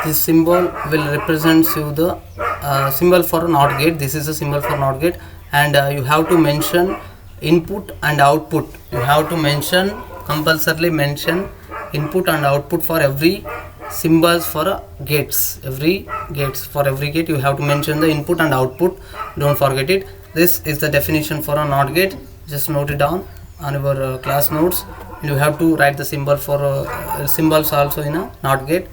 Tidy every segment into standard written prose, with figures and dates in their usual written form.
This symbol will represent you the symbol for a NOT gate. This is a symbol for NOT gate, and you have to mention input and output. You have to mention, compulsorily mention input and output for every symbols for gates. For every gate you have to mention the input and output. Don't forget it. This is the definition for a NOT gate. Just note it down on your class notes. You have to write the symbol for symbols also in a NOT gate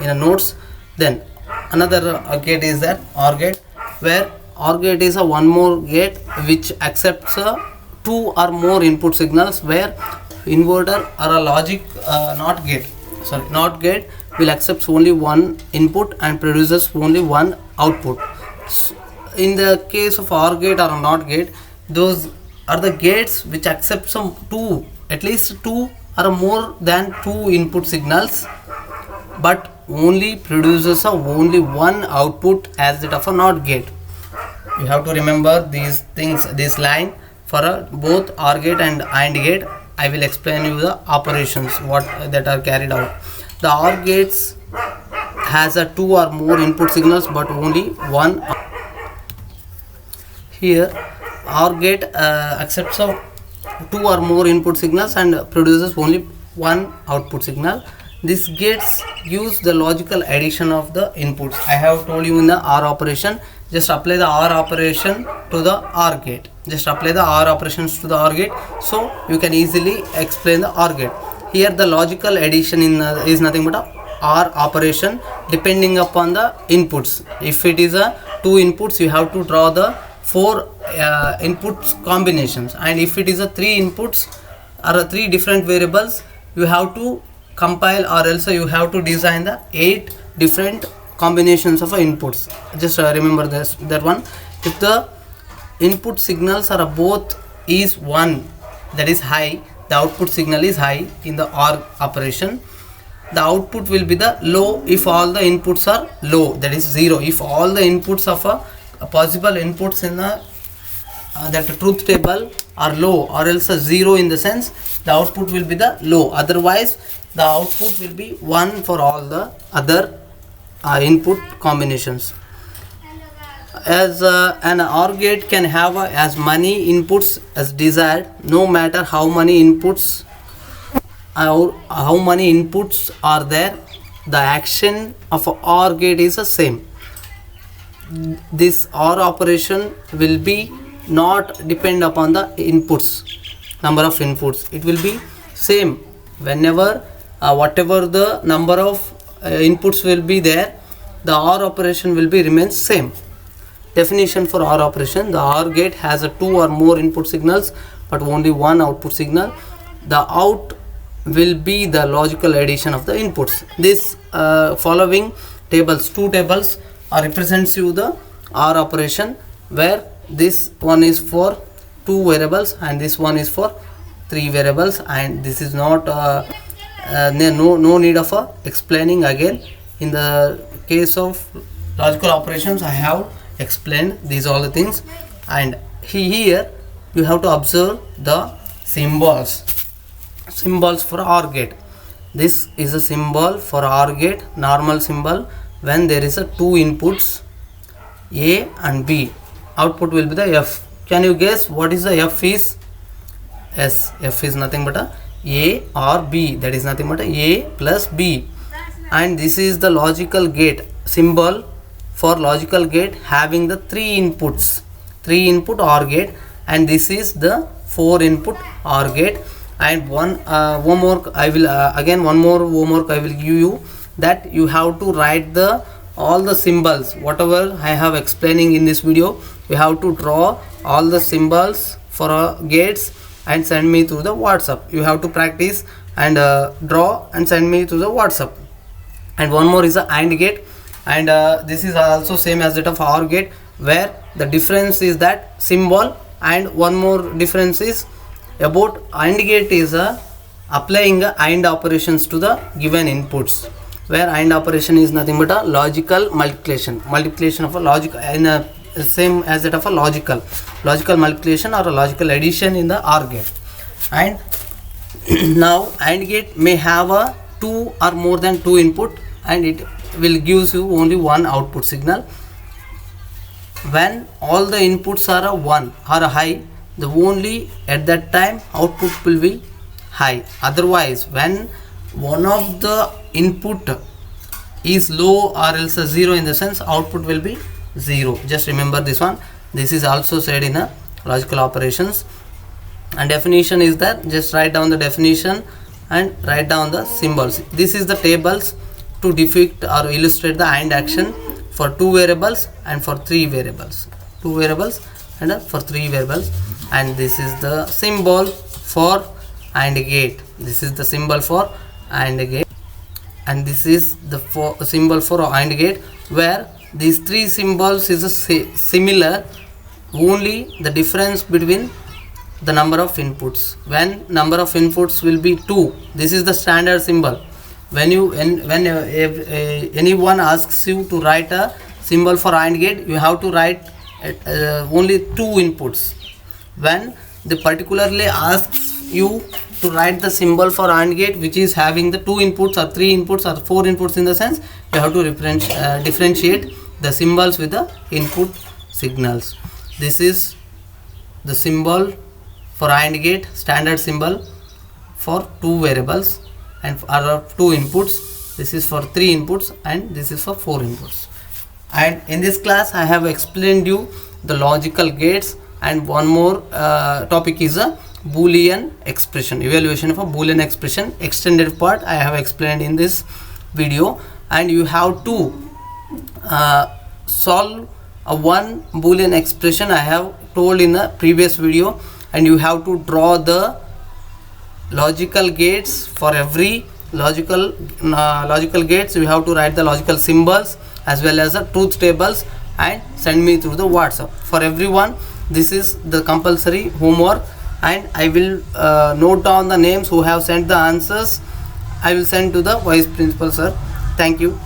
in a notes. Then another gate is that OR gate, where OR gate is a one more gate which accepts two or more input signals, where inverter or a logic NOT gate will accept only one input and produces only one output. So in the case of OR gate or a NOT gate, those are the gates which accept at least two or more than two input signals, but only produces only one output as that of a NOT gate. You have to remember these things, this line for both OR gate and AND gate. I will explain you the operations what that are carried out. The OR gates has a two or more input signals but only one. Here OR gate accepts of two or more input signals and produces only one output signal. This gates use the logical addition of the inputs. I have told you in the OR operation, just apply the OR operation to the OR gate. Just apply the OR operations to the OR gate, so you can easily explain the OR gate. Here the logical addition is nothing but a OR operation depending upon the inputs. If it is a two inputs, you have to draw the four inputs combinations, and if it is a three inputs or three different variables, you have to compile, or else you have to design the 8 different combinations of inputs. Just remember that one. If the input signals are both is 1, that is high, the output signal is high in the OR operation. The output will be the low if all the inputs are low, that is 0. If all the inputs of a possible inputs in the that truth table are low, or else 0 in the sense the output will be the low. Otherwise the output will be 1 for all the other input combinations. As an OR gate can have as many inputs as desired, no matter how many inputs are there, the action of a OR gate is the same. This OR operation will be not depend upon the inputs, number of inputs. It will be same whenever whatever the number of inputs will be there, the OR operation will be remains same. Definition for OR operation: the OR gate has a two or more input signals but only one output signal. The out will be the logical addition of the inputs. This following tables, two tables represents you the OR operation, where this one is for two variables and this one is for three variables, and this is not no need of explaining again. In the case of logical operations, I have explained these all the things, and here you have to observe the symbols for OR gate. This is a symbol for OR gate, normal symbol. When there is a two inputs A and B, output will be the F. Can you guess what is the F is? Yes, F is nothing but A or B, that is nothing but A plus B. And this is the logical gate symbol for logical gate having the three inputs, 3 input OR gate, and this is the 4 input OR gate. And one homework I will one more homework I will give you, that you have to write all the symbols whatever I have explaining in this video. You have to draw all the symbols for gates and send me through the WhatsApp. You have to practice and draw and send me to the WhatsApp. And one more is a AND gate, and this is also same as that of OR gate, where the difference is that symbol, and one more difference is about AND gate is applying AND operations to the given inputs, where AND operation is nothing but a logical multiplication of a logic in a same as that of a logical multiplication or a logical addition in the OR gate. And now AND gate may have a 2 or more than 2 input, and it will gives you only one output signal. When all the inputs are a 1 or a high, the only at that time output will be high. Otherwise, when one of the input is low or else a 0, in the sense output will be 0. Just remember this one. This is also said in a logical operations. And definition is that, just write down the definition and write down the symbols. This is the tables to depict or illustrate the AND action for 2 variables and for 3 variables. 2 variables and for 3 variables. And this is the symbol for AND gate. This is the symbol for AND gate. And this is the symbol for AND gate, where these 3 symbols is similar, only the difference between the number of inputs. When number of inputs will be 2, this is the standard symbol. When anyone asks you to write a symbol for AND gate, you have to write only 2 inputs. When they particularly asks you to write the symbol for AND gate which is having the 2 inputs or 3 inputs or 4 inputs, in the sense you have to differentiate the symbols with the input signals. This is the symbol for AND gate, standard symbol for 2 variables and for 2 inputs. This is for 3 inputs and this is for 4 inputs. And in this class I have explained you the logical gates, and one more topic is a Boolean expression, evaluation of a Boolean expression. Extended part I have explained in this video, and you have to solve a one Boolean expression I have told in the previous video, and you have to draw the logical gates for every logical gates. You have to write the logical symbols as well as the truth tables and send me through the WhatsApp. For everyone, this is the compulsory homework, and I will note down the names who have sent the answers. I will send to the vice principal sir. Thank you.